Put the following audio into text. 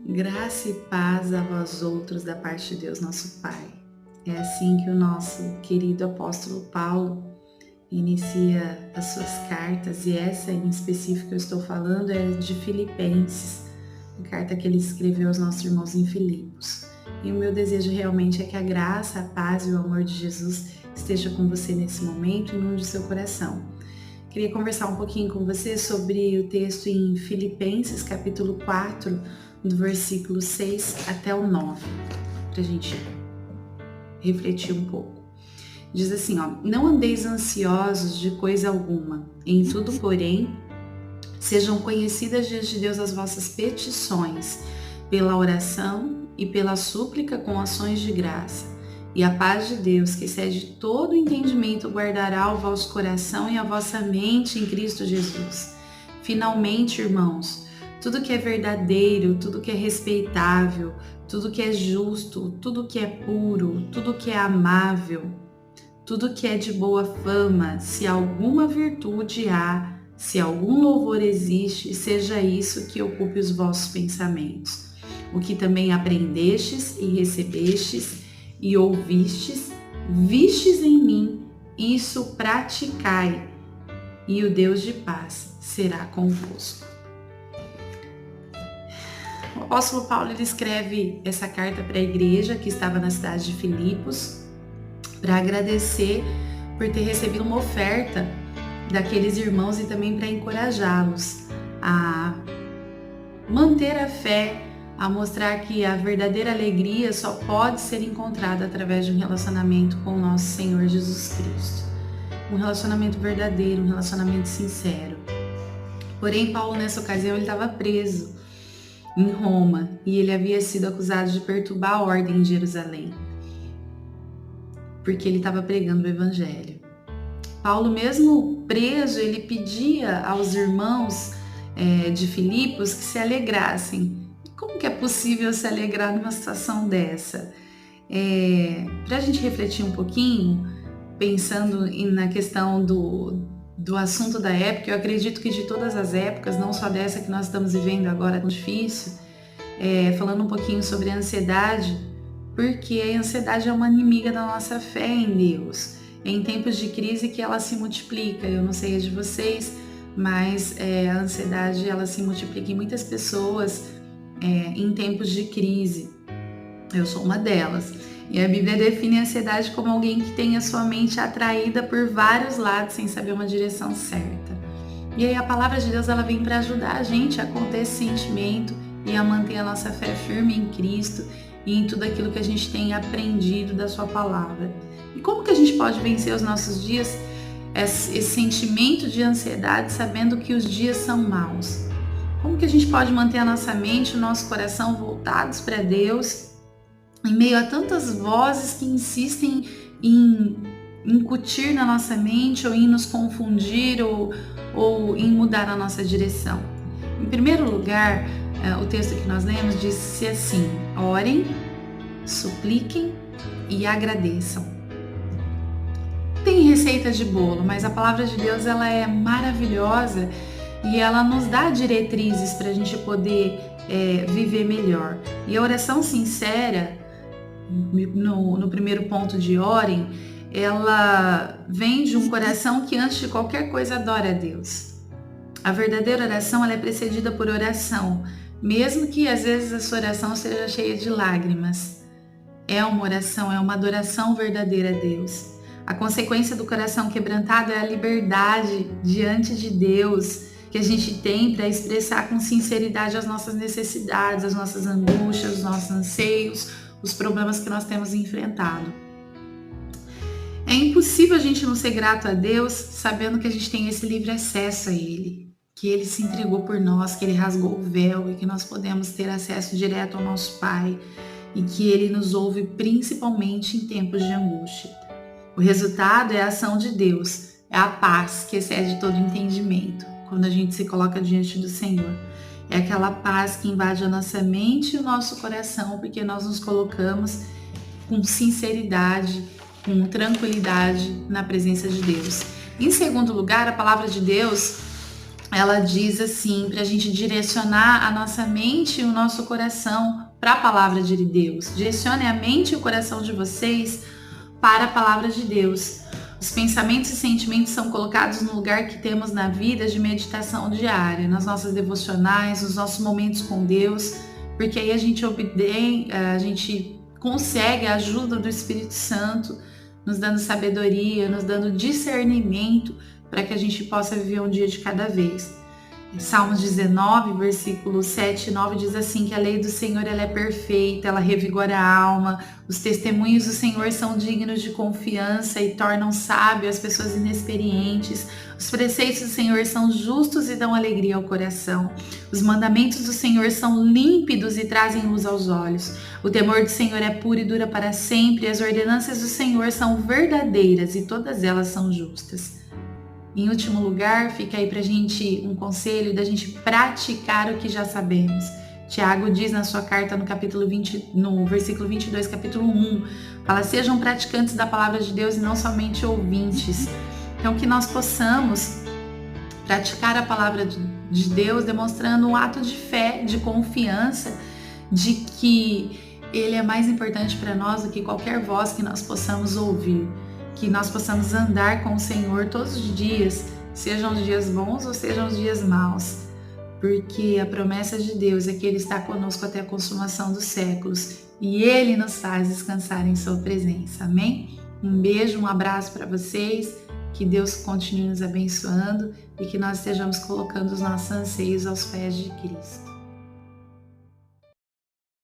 Graça e paz a vós outros da parte de Deus nosso Pai. É assim que o nosso querido apóstolo Paulo inicia as suas cartas, e essa em específico que eu estou falando é de Filipenses, a carta que ele escreveu aos nossos irmãos em Filipos. E o meu desejo realmente é que a graça, a paz e o amor de Jesus esteja com você nesse momento e inunde seu coração. Queria conversar um pouquinho com você sobre o texto em Filipenses, capítulo 4, do versículo 6 até o 9, para a gente refletir um pouco. Diz assim, não andeis ansiosos de coisa alguma, em tudo, porém, sejam conhecidas diante de Deus as vossas petições, pela oração e pela súplica com ações de graça. E a paz de Deus, que excede todo entendimento, guardará o vosso coração e a vossa mente em Cristo Jesus. Finalmente, irmãos, tudo que é verdadeiro, tudo que é respeitável, tudo que é justo, tudo que é puro, tudo que é amável, tudo que é de boa fama, se alguma virtude há, se algum louvor existe, seja isso que ocupe os vossos pensamentos. O que também aprendestes e recebestes e ouvistes, vistes em mim, isso praticai, e o Deus de paz será convosco. O apóstolo Paulo ele escreve essa carta para a igreja que estava na cidade de Filipos, para agradecer por ter recebido uma oferta daqueles irmãos e também para encorajá-los a manter a fé, a mostrar que a verdadeira alegria só pode ser encontrada através de um relacionamento com o nosso Senhor Jesus Cristo. Um relacionamento verdadeiro, um relacionamento sincero. Porém, Paulo nessa ocasião ele estava preso em Roma, e ele havia sido acusado de perturbar a ordem em Jerusalém, porque ele estava pregando o evangelho. Paulo, mesmo preso, ele pedia aos irmãos de Filipos que se alegrassem. Como que é possível se alegrar numa situação dessa? Para a gente refletir um pouquinho, pensando na questão do assunto da época, eu acredito que de todas as épocas, não só dessa que nós estamos vivendo agora tão difícil, falando um pouquinho sobre a ansiedade, porque a ansiedade é uma inimiga da nossa fé em Deus. É em tempos de crise que ela se multiplica. Eu não sei a de vocês, mas a ansiedade ela se multiplica em muitas pessoas em tempos de crise. Eu sou uma delas. E a Bíblia define a ansiedade como alguém que tem a sua mente atraída por vários lados sem saber uma direção certa. E aí a palavra de Deus ela vem para ajudar a gente a conter esse sentimento e a manter a nossa fé firme em Cristo e em tudo aquilo que a gente tem aprendido da sua palavra. E como que a gente pode vencer os nossos dias, esse sentimento de ansiedade, sabendo que os dias são maus? Como que a gente pode manter a nossa mente, o nosso coração voltados para Deus, em meio a tantas vozes que insistem em incutir na nossa mente, ou em nos confundir, ou em mudar a nossa direção? Em primeiro lugar, o texto que nós lemos diz assim: orem, supliquem e agradeçam. Tem receita de bolo, mas a palavra de Deus ela é maravilhosa e ela nos dá diretrizes para a gente poder viver melhor. E a oração sincera, no primeiro ponto de orem, ela vem de um coração que antes de qualquer coisa adora a Deus. A verdadeira oração ela é precedida por oração, mesmo que às vezes a sua oração seja cheia de lágrimas. É uma oração, é uma adoração verdadeira a Deus. A consequência do coração quebrantado é a liberdade diante de Deus que a gente tem para expressar com sinceridade as nossas necessidades, as nossas angústias, os nossos anseios, os problemas que nós temos enfrentado. É impossível a gente não ser grato a Deus sabendo que a gente tem esse livre acesso a Ele, que Ele se entregou por nós, que Ele rasgou o véu e que nós podemos ter acesso direto ao nosso Pai e que Ele nos ouve principalmente em tempos de angústia. O resultado é a ação de Deus, é a paz que excede todo entendimento quando a gente se coloca diante do Senhor. É aquela paz que invade a nossa mente e o nosso coração, porque nós nos colocamos com sinceridade, com tranquilidade na presença de Deus. Em segundo lugar, a palavra de Deus, ela diz assim, para a gente direcionar a nossa mente e o nosso coração para a palavra de Deus. Direcione a mente e o coração de vocês para a palavra de Deus. Os pensamentos e sentimentos são colocados no lugar que temos na vida de meditação diária, nas nossas devocionais, nos nossos momentos com Deus, porque aí a gente consegue a ajuda do Espírito Santo, nos dando sabedoria, nos dando discernimento para que a gente possa viver um dia de cada vez. Salmos 19, versículos 7 e 9 diz assim, que a lei do Senhor ela é perfeita, ela revigora a alma, os testemunhos do Senhor são dignos de confiança e tornam sábio as pessoas inexperientes. Os preceitos do Senhor são justos e dão alegria ao coração. Os mandamentos do Senhor são límpidos e trazem luz aos olhos. O temor do Senhor é puro e dura para sempre. As ordenanças do Senhor são verdadeiras e todas elas são justas. Em último lugar, fica aí pra gente um conselho da gente praticar o que já sabemos. Tiago diz na sua carta no versículo 22, capítulo 1, fala, sejam praticantes da palavra de Deus e não somente ouvintes. Então, que nós possamos praticar a palavra de Deus, demonstrando um ato de fé, de confiança, de que Ele é mais importante para nós do que qualquer voz que nós possamos ouvir. Que nós possamos andar com o Senhor todos os dias, sejam os dias bons ou sejam os dias maus, porque a promessa de Deus é que Ele está conosco até a consumação dos séculos e Ele nos faz descansar em Sua presença, amém? Um beijo, um abraço para vocês, que Deus continue nos abençoando e que nós estejamos colocando os nossos anseios aos pés de Cristo.